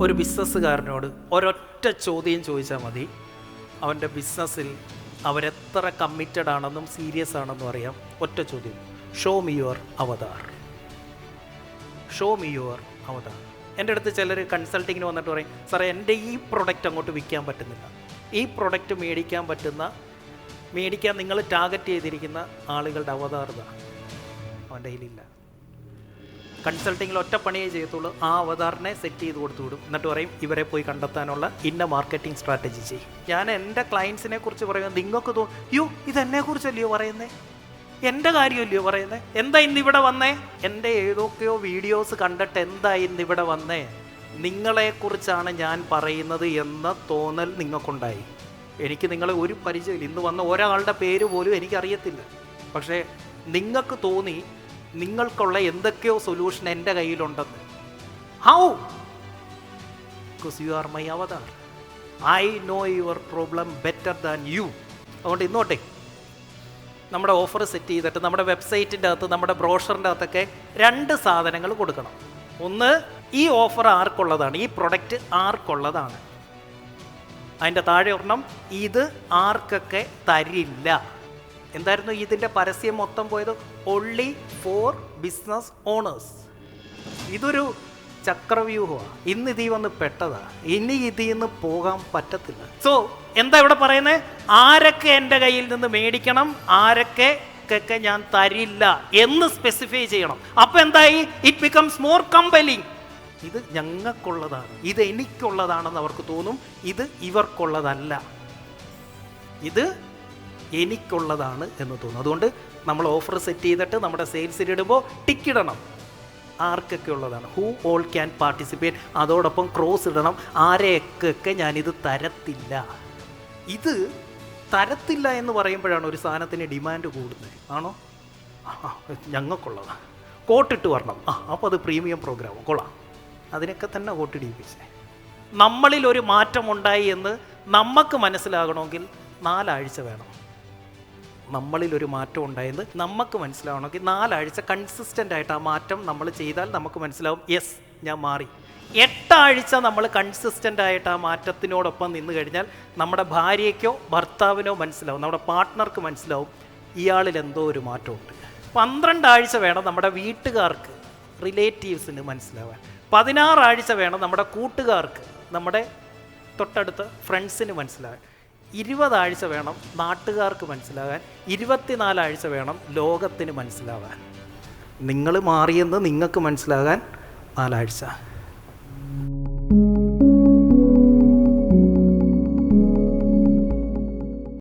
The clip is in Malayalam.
ഒരു ബിസിനസ്സുകാരനോട് ഒരൊറ്റ ചോദ്യം ചോദിച്ചാൽ മതി, അവൻ്റെ ബിസിനസ്സിൽ അവരെത്ര കമ്മിറ്റഡ് ആണെന്നും സീരിയസ് ആണെന്നും അറിയാം. ഒറ്റ ചോദ്യം, show me your avatar. Show me your avatar. എൻ്റെ അടുത്ത് ചിലർ കൺസൾട്ടിങ്ങിന് വന്നിട്ട് പറയും, സാറേ എൻ്റെ ഈ പ്രൊഡക്റ്റ് അങ്ങോട്ട് വിൽക്കാൻ പറ്റുന്നില്ല, ഈ പ്രൊഡക്റ്റ് മേടിക്കാൻ നിങ്ങൾ ടാർഗറ്റ് ചെയ്തിരിക്കുന്ന ആളുകളുടെ അവതാർ ഇതാണ്. അവൻ്റെ കയ്യിലില്ല. കൺസൾട്ടിങ്ങിൽ ഒറ്റ പണിയേ ചെയ്യത്തുള്ളൂ, ആ അവതാറിനെ സെറ്റ് ചെയ്ത് കൊടുത്തു വിടും. എന്നിട്ട് പറയും ഇവരെ പോയി കണ്ടെത്താനുള്ള ഇന്ന മാർക്കറ്റിംഗ് സ്ട്രാറ്റജി ചെയ്യും. ഞാൻ എൻ്റെ ക്ലയൻസിനെ കുറിച്ച് പറയുന്നത് നിങ്ങൾക്ക് യോ ഇതെന്നെക്കുറിച്ചല്ലയോ പറയുന്നത്, എൻ്റെ കാര്യമല്ലയോ പറയുന്നത്, എന്താ ഇന്നിവിടെ വന്നേ, എൻ്റെ ഏതൊക്കെയോ വീഡിയോസ് കണ്ടിട്ട് എന്താ ഇന്നിവിടെ വന്നേ, നിങ്ങളെക്കുറിച്ചാണ് ഞാൻ പറയുന്നത് എന്ന തോന്നൽ നിങ്ങൾക്കുണ്ടായി. എനിക്ക് നിങ്ങളെ ഒരു പരിചയമില്ല, ഇന്ന് വന്ന ഒരാളുടെ പേര് പോലും എനിക്കറിയത്തില്ല. പക്ഷേ നിങ്ങൾക്ക് തോന്നി നിങ്ങൾക്കുള്ള എന്തൊക്കെയോ സൊല്യൂഷൻ എൻ്റെ കയ്യിലുണ്ടെന്ന്. How? Because you are my avatar. I know your problem better than you. അതുകൊണ്ട് ഇന്നോട്ടെ നമ്മുടെ ഓഫർ സെറ്റ് ചെയ്തിട്ട് നമ്മുടെ വെബ്സൈറ്റിൻ്റെ അകത്ത്, നമ്മുടെ ബ്രോഷറിൻ്റെ അകത്തൊക്കെ 2 സാധനങ്ങൾ കൊടുക്കണം. ഒന്ന്, ഈ ഓഫർ ആർക്കുള്ളതാണ്, ഈ പ്രൊഡക്റ്റ് ആർക്കുള്ളതാണ്. അതിൻ്റെ താഴെ ഒരെണ്ണം, ഇത് ആർക്കൊക്കെ തരില്ല. എന്തായിരുന്നു ഇതിൻ്റെ പരസ്യം മൊത്തം പോയത്? Only for business owners. ഇതൊരു ചക്രവ്യൂഹമാണ്. ഇന്ന് ഇതിൽ വന്ന് പെട്ടതാ, ഇനി ഇതിൽ നിന്ന് പോകാൻ പറ്റത്തില്ല. സോ എന്താ ഇവിടെ പറയുന്നത്? ആരൊക്കെ എൻ്റെ കയ്യിൽ നിന്ന് മേടിക്കണം, ആരൊക്കെ ഞാൻ തരില്ല എന്ന് സ്പെസിഫൈ ചെയ്യണം. അപ്പം എന്തായി? It becomes more കമ്പലിങ്. ഇത് ഞങ്ങൾക്കുള്ളതാണ്, ഇത് എനിക്കുള്ളതാണെന്ന് അവർക്ക് തോന്നും. ഇത് ഇവർക്കുള്ളതല്ല, ഇത് എനിക്കുള്ളതാണ് എന്ന് തോന്നും. അതുകൊണ്ട് നമ്മൾ ഓഫർ സെറ്റ് ചെയ്തിട്ട് നമ്മുടെ സെയിൽസിലിടുമ്പോൾ ടിക്കിടണം, ആർക്കൊക്കെ ഉള്ളതാണ്, ഹൂ ഓൾ ക്യാൻ പാർട്ടിസിപ്പേറ്റ്. അതോടൊപ്പം ക്രോസ് ഇടണം, ആരെയൊക്കെ ഞാനിത് തരത്തില്ല. ഇത് തരത്തില്ല എന്ന് പറയുമ്പോഴാണ് ഒരു സാധനത്തിന് ഡിമാൻഡ് കൂടുന്നത്. ആണോ? ഞങ്ങൾക്കുള്ളതാണ്, കോട്ടിട്ട് വരണം. അപ്പോൾ അത് പ്രീമിയം പ്രോഗ്രാം കൊള്ളാം, അതിനൊക്കെ തന്നെ കോട്ടിടിപ്പിച്ചേ. നമ്മളിൽ ഒരു മാറ്റം ഉണ്ടായി എന്ന് നമുക്ക് മനസ്സിലാകണമെങ്കിൽ 4 ആഴ്ച വേണം. നമ്മളിലൊരു മാറ്റം ഉണ്ടായെന്ന് നമുക്ക് മനസ്സിലാവണമെങ്കിൽ 4 ആഴ്ച കൺസിസ്റ്റൻ്റ് ആയിട്ട് ആ മാറ്റം നമ്മൾ ചെയ്താൽ നമുക്ക് മനസ്സിലാവും, യെസ് ഞാൻ മാറി. 8 ആഴ്ച നമ്മൾ കൺസിസ്റ്റൻ്റ് ആയിട്ട് ആ മാറ്റത്തിനോടൊപ്പം നിന്ന് കഴിഞ്ഞാൽ നമ്മുടെ ഭാര്യയ്ക്കോ ഭർത്താവിനോ മനസ്സിലാവും, നമ്മുടെ പാർട്ട്ണർക്ക് മനസ്സിലാവും, ഇയാളിൽ എന്തോ ഒരു മാറ്റമുണ്ട്. 12 ആഴ്ച വേണം നമ്മുടെ വീട്ടുകാർക്ക്, റിലേറ്റീവ്സിന് മനസ്സിലാവാൻ. 16 ആഴ്ച വേണം നമ്മുടെ കൂട്ടുകാർക്ക്, നമ്മുടെ തൊട്ടടുത്ത ഫ്രണ്ട്സിന് മനസ്സിലാവാൻ. 20 ആഴ്ച വേണം നാട്ടുകാർക്ക് മനസ്സിലാകാൻ. 24 ആഴ്ച വേണം ലോകത്തിന് മനസ്സിലാവാൻ. നിങ്ങൾ മാറിയെന്ന് നിങ്ങൾക്ക് മനസ്സിലാകാൻ 4 ആഴ്ച.